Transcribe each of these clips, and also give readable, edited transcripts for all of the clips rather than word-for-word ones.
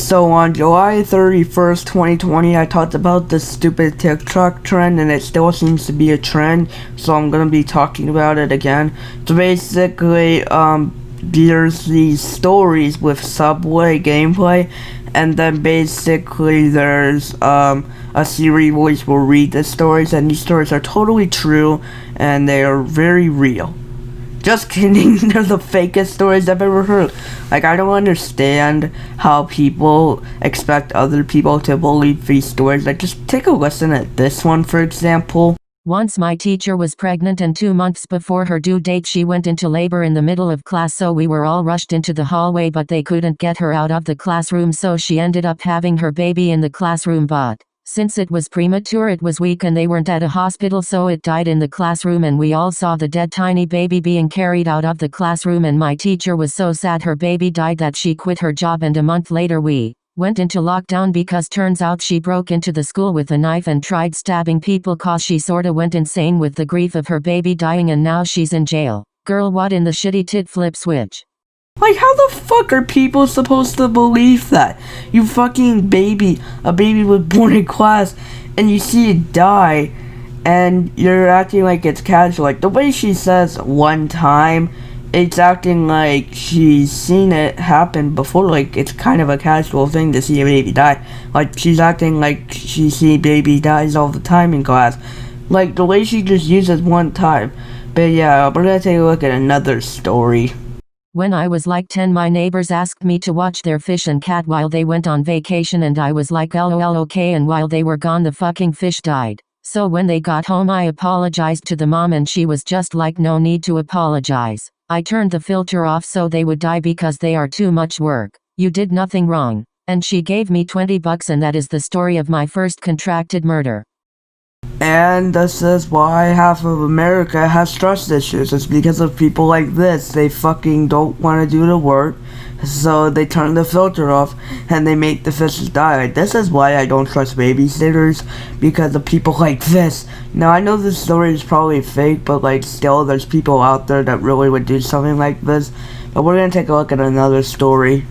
So on July 31st, 2020, I talked about the stupid TikTok trend, and it still seems to be a trend, so I'm gonna be talking about it again. So basically, there's these stories with Subway gameplay, and then basically there's a Siri voice will read the stories, and these stories are totally true, and they are very real. Just kidding, they're the fakest stories I've ever heard. Like, I don't understand how people expect other people to believe these stories. Like, just take a listen at this one, for example. Once my teacher was pregnant, and 2 months before her due date she went into labor in the middle of class, so we were all rushed into the hallway, but they couldn't get her out of the classroom, so she ended up having her baby in the classroom, but since it was premature, it was weak, and they weren't at a hospital, so it died in the classroom, and we all saw the dead tiny baby being carried out of the classroom, and my teacher was so sad her baby died that she quit her job, and a month later we went into lockdown because turns out she broke into the school with a knife and tried stabbing people cause she sorta went insane with the grief of her baby dying, and now she's in jail. Girl, what in the shitty tit flip switch? Like, how the fuck are people supposed to believe that? You fucking baby, a baby was born in class, and you see it die, and you're acting like it's casual. Like, the way she says one time, it's acting like she's seen it happen before. Like, it's kind of a casual thing to see a baby die. Like, she's acting like she see baby dies all the time in class. Like, the way she just uses one time. But yeah, we're gonna take a look at another story. When I was like 10, my neighbors asked me to watch their fish and cat while they went on vacation, and I was like lol okay, and while they were gone the fucking fish died. So when they got home I apologized to the mom, and she was just like, no need to apologize. I turned the filter off so they would die because they are too much work. You did nothing wrong. And she gave me $20, and that is the story of my first contracted murder. And this is why half of America has trust issues. It's because of people like this. They fucking don't want to do the work, so they turn the filter off and they make the fishes die. Like, this is why I don't trust babysitters, because of people like this. Now, I know this story is probably fake, but like, still, there's people out there that really would do something like this. But we're gonna take a look at another story.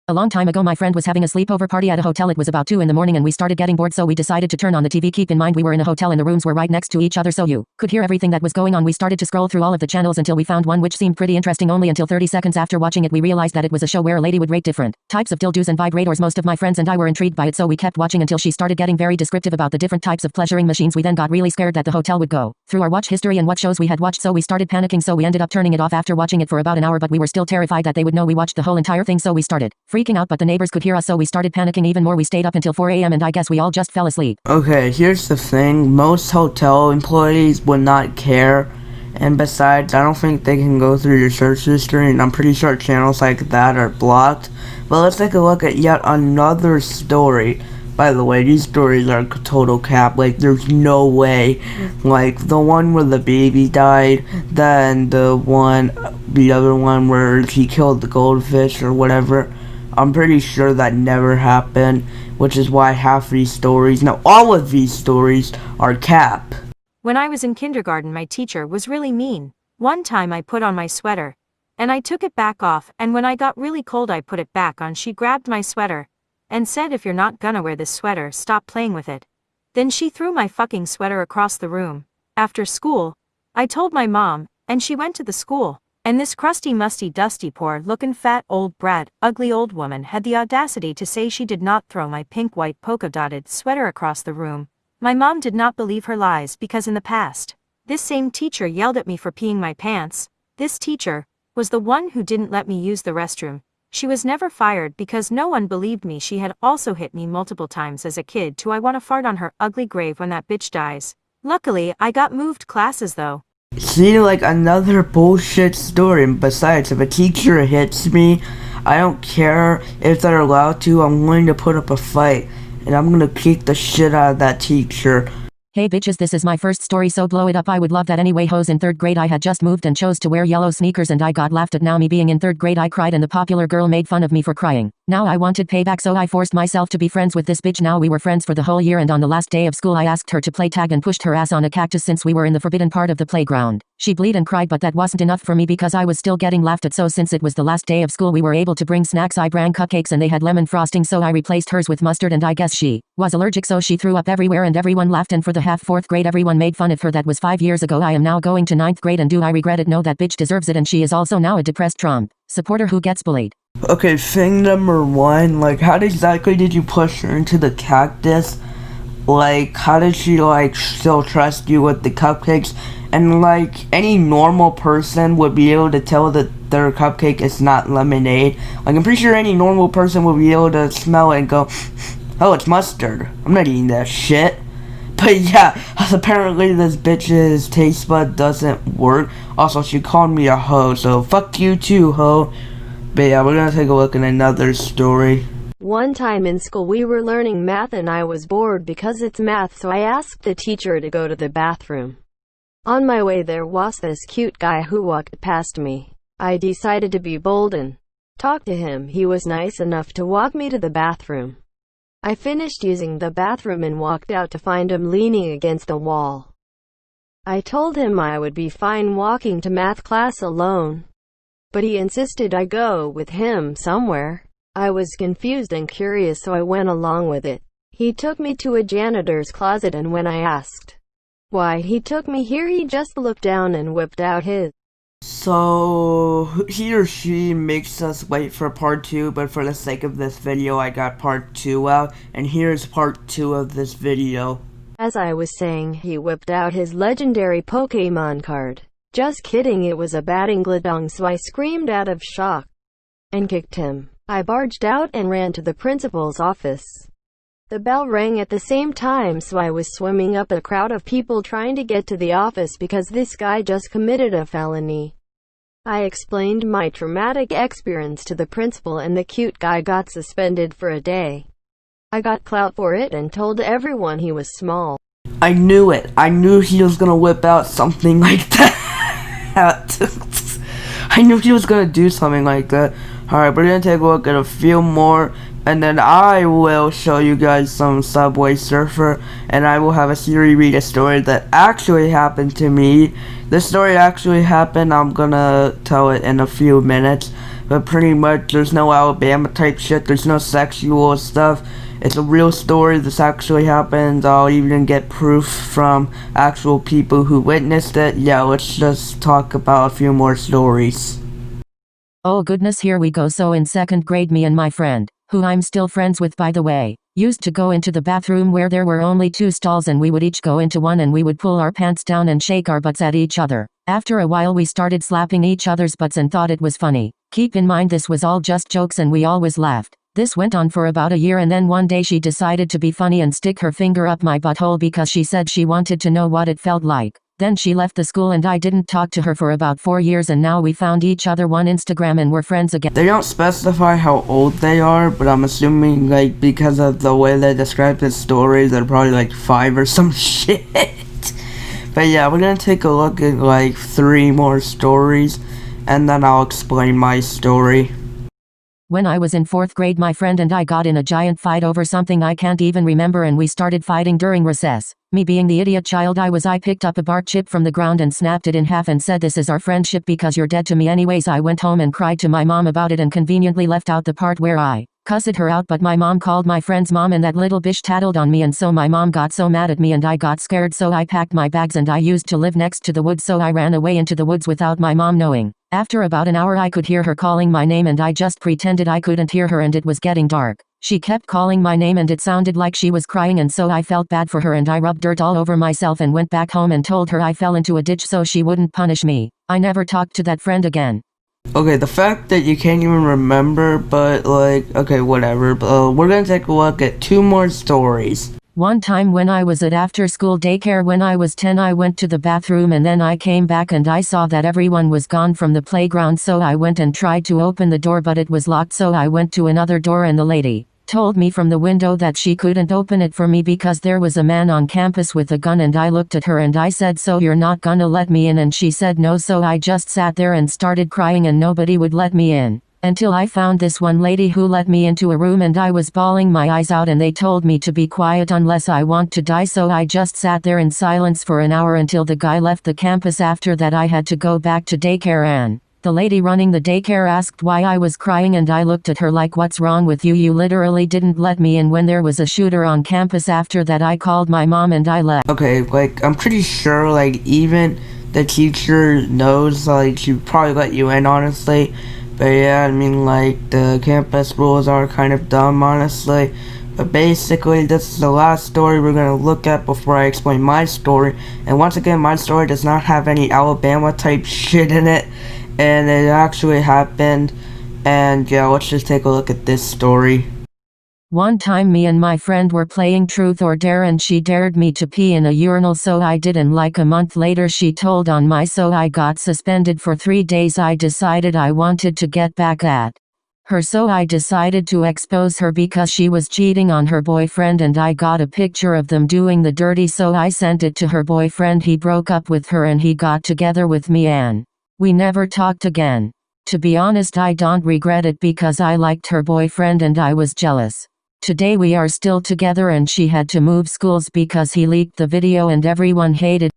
A long time ago, my friend was having a sleepover party at a hotel. It was about 2 in the morning and we started getting bored, so we decided to turn on the TV. Keep in mind we were in a hotel and the rooms were right next to each other, so you could hear everything that was going on. We started to scroll through all of the channels until we found one which seemed pretty interesting, only until 30 seconds after watching it we realized that it was a show where a lady would rate different types of dildos and vibrators. Most of my friends and I were intrigued by it, so we kept watching until she started getting very descriptive about the different types of pleasuring machines. We then got really scared that the hotel would go through our watch history and what shows we had watched, so we started panicking, so we ended up turning it off after watching it for about an hour, but we were still terrified that they would know we watched the whole entire thing, so we started freaking out, but the neighbors could hear us, so we started panicking even more. We stayed up until 4 a.m. and I guess we all just fell asleep. Okay, here's the thing. Most hotel employees would not care. And besides, I don't think they can go through your search history, and I'm pretty sure channels like that are blocked. But let's take a look at yet another story. By the way, these stories are total cap. Like, there's no way. Like, the one where the baby died, then the other one where she killed the goldfish or whatever. I'm pretty sure that never happened, which is why half these stories, no, all of these stories are cap. When I was in kindergarten, my teacher was really mean. One time I put on my sweater, and I took it back off, and when I got really cold I put it back on. She grabbed my sweater and said, if you're not gonna wear this sweater, stop playing with it. Then she threw my fucking sweater across the room. After school, I told my mom, and she went to the school. And this crusty, musty, dusty, poor-looking, fat, old brat, ugly old woman had the audacity to say she did not throw my pink-white polka-dotted sweater across the room. My mom did not believe her lies because in the past, this same teacher yelled at me for peeing my pants. This teacher was the one who didn't let me use the restroom. She was never fired because no one believed me. She had also hit me multiple times as a kid too. I want to fart on her ugly grave when that bitch dies. Luckily, I got moved classes though. See, like, another bullshit story. And besides, if a teacher hits me, I don't care if they're allowed to. I'm willing to put up a fight, and I'm gonna kick the shit out of that teacher. Hey bitches, this is my first story, so blow it up. I would love that anyway. Hoes, in 3rd grade I had just moved and chose to wear yellow sneakers, and I got laughed at. Now me being in 3rd grade I cried and the popular girl made fun of me for crying. Now I wanted payback, so I forced myself to be friends with this bitch. Now we were friends for the whole year, and on the last day of school I asked her to play tag and pushed her ass on a cactus since we were in the forbidden part of the playground. She bleed and cried, but that wasn't enough for me because I was still getting laughed at. So since it was the last day of school, we were able to bring snacks. I brought cupcakes and they had lemon frosting, so I replaced hers with mustard, and I guess she was allergic, so she threw up everywhere and everyone laughed, and for the half fourth grade everyone made fun of her. That was 5 years ago. I am now going to ninth grade, and do I regret it? No, that bitch deserves it, and she is also now a depressed Trump supporter who gets bullied. Okay, thing number one, like, how exactly did you push her into the cactus? Like, how did she, like, still trust you with the cupcakes? And, like, any normal person would be able to tell that their cupcake is not lemonade. Like, I'm pretty sure any normal person would be able to smell it and go, oh, it's mustard. I'm not eating that shit. But yeah, apparently this bitch's taste bud doesn't work. Also, she called me a hoe, so fuck you too, hoe. But yeah, we're gonna take a look at another story. One time in school we were learning math and I was bored because it's math, so I asked the teacher to go to the bathroom. On my way there was this cute guy who walked past me. I decided to be bold and talk to him. He was nice enough to walk me to the bathroom. I finished using the bathroom and walked out to find him leaning against the wall. I told him I would be fine walking to math class alone, but he insisted I go with him somewhere. I was confused and curious, so I went along with it. He took me to a janitor's closet, and when I asked why he took me here, he just looked down and whipped out his. So, he or she makes us wait for part 2, but for the sake of this video, I got part 2 out, and here's part 2 of this video. As I was saying, he whipped out his legendary Pokemon card. Just kidding, it was a Battingladong, so I screamed out of shock and kicked him. I barged out and ran to the principal's office. The bell rang at the same time, so I was swimming up a crowd of people trying to get to the office because this guy just committed a felony. I explained my traumatic experience to the principal, and the cute guy got suspended for a day. I got clout for it and told everyone he was small. I knew it. I knew he was gonna whip out something like that. I knew he was gonna do something like that. Alright, we're gonna take a look at a few more, and then I will show you guys some Subway Surfer, and I will have a Siri read a story that actually happened to me. This story actually happened. I'm gonna tell it in a few minutes, but pretty much there's no Alabama type shit, there's no sexual stuff. It's a real story. This actually happened. I'll even get proof from actual people who witnessed it. Yeah, let's just talk about a few more stories. Oh goodness, here we go. So in second grade, me and my friend, who I'm still friends with by the way, used to go into the bathroom where there were only 2 stalls, and we would each go into one and we would pull our pants down and shake our butts at each other. After a while we started slapping each other's butts and thought it was funny. Keep in mind this was all just jokes and we always laughed. This went on for about a year, and then one day she decided to be funny and stick her finger up my butthole because she said she wanted to know what it felt like. Then she left the school and I didn't talk to her for about 4 years, and now we found each other on Instagram and we're friends again. They don't specify how old they are, but I'm assuming, like, because of the way they describe this story, they're probably like 5 or some shit. But yeah, we're gonna take a look at like 3 more stories, and then I'll explain my story. When I was in 4th grade, my friend and I got in a giant fight over something I can't even remember, and we started fighting during recess. Me being the idiot child I picked up a bark chip from the ground and snapped it in half and said, "This is our friendship because you're dead to me." Anyways, I went home and cried to my mom about it and conveniently left out the part where I cussed her out, but my mom called my friend's mom and that little bitch tattled on me, and so my mom got so mad at me and I got scared, so I packed my bags and I used to live next to the woods, so I ran away into the woods without my mom knowing. After about an hour I could hear her calling my name and I just pretended I couldn't hear her, and it was getting dark. She kept calling my name and it sounded like she was crying, and so I felt bad for her and I rubbed dirt all over myself and went back home and told her I fell into a ditch so she wouldn't punish me. I never talked to that friend again. Okay, the fact that you can't even remember, but like, okay, whatever. We're gonna take a look at 2 more stories. One time when I was at after-school daycare when I was 10, I went to the bathroom and then I came back and I saw that everyone was gone from the playground, so I went and tried to open the door but it was locked, so I went to another door and the lady told me from the window that she couldn't open it for me because there was a man on campus with a gun, and I looked at her and I said, "So you're not gonna let me in?" And she said no, so I just sat there and started crying and nobody would let me in. Until I found this one lady who let me into a room and I was bawling my eyes out and they told me to be quiet unless I want to die, so I just sat there in silence for an hour until the guy left the campus. After that I had to go back to daycare and the lady running the daycare asked why I was crying and I looked at her like, what's wrong with you? You literally didn't let me in when there was a shooter on campus. After that I called my mom and I left. Okay, like, I'm pretty sure, like, even the teacher knows, like, she probably let you in, honestly. But yeah, I mean, like, the campus rules are kind of dumb, honestly. But basically, this is the last story we're going to look at before I explain my story. And once again, my story does not have any Alabama type shit in it. And it actually happened. And yeah, let's just take a look at this story. One time me and my friend were playing truth or dare and she dared me to pee in a urinal, so I did, and like a month later she told on me, so I got suspended for 3 days. I decided I wanted to get back at her, so I decided to expose her because she was cheating on her boyfriend and I got a picture of them doing the dirty, so I sent it to her boyfriend. He broke up with her and he got together with me and we never talked again. To be honest, I don't regret it because I liked her boyfriend and I was jealous. Today we are still together and she had to move schools because he leaked the video and everyone hated.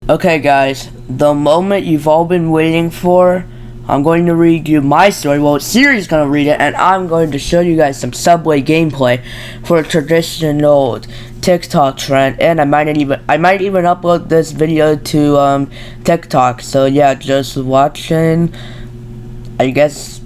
Okay guys, the moment you've all been waiting for. I'm going to read you my story. Well, Siri's going to read it, and I'm going to show you guys some Subway gameplay for a traditional TikTok trend, and I might even upload this video to TikTok. So yeah, just watching. I guess.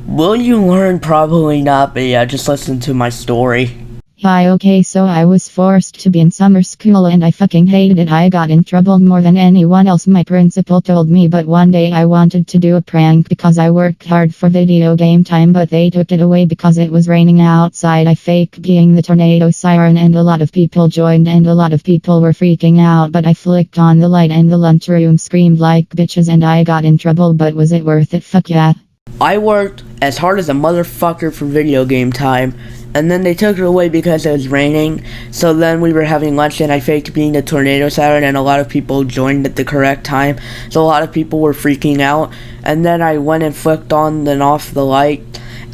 Will you learn? Probably not, but yeah, just listen to my story. Hi, okay, so I was forced to be in summer school and I fucking hated it. I got in trouble more than anyone else, my principal told me, but one day I wanted to do a prank because I worked hard for video game time, but they took it away because it was raining outside. I faked being the tornado siren and a lot of people joined and a lot of people were freaking out, but I flicked on the light and the lunchroom screamed like bitches and I got in trouble, but was it worth it? Fuck yeah. I worked as hard as a motherfucker for video game time, and then they took it away because it was raining. So then we were having lunch and I faked being the tornado siren and a lot of people joined at the correct time. So a lot of people were freaking out, and then I went and flicked on and off the light,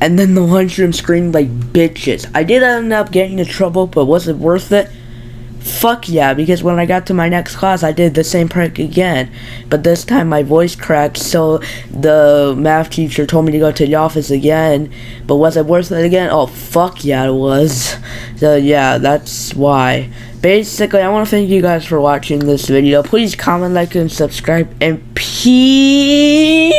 and then the lunchroom screamed like bitches. I did end up getting in trouble, but was it worth it? Fuck yeah, because when I got to my next class, I did the same prank again. But this time my voice cracked, so the math teacher told me to go to the office again. But was it worth it again? Oh, fuck yeah, it was. So yeah, that's why. Basically, I want to thank you guys for watching this video. Please comment, like, and subscribe, and peace!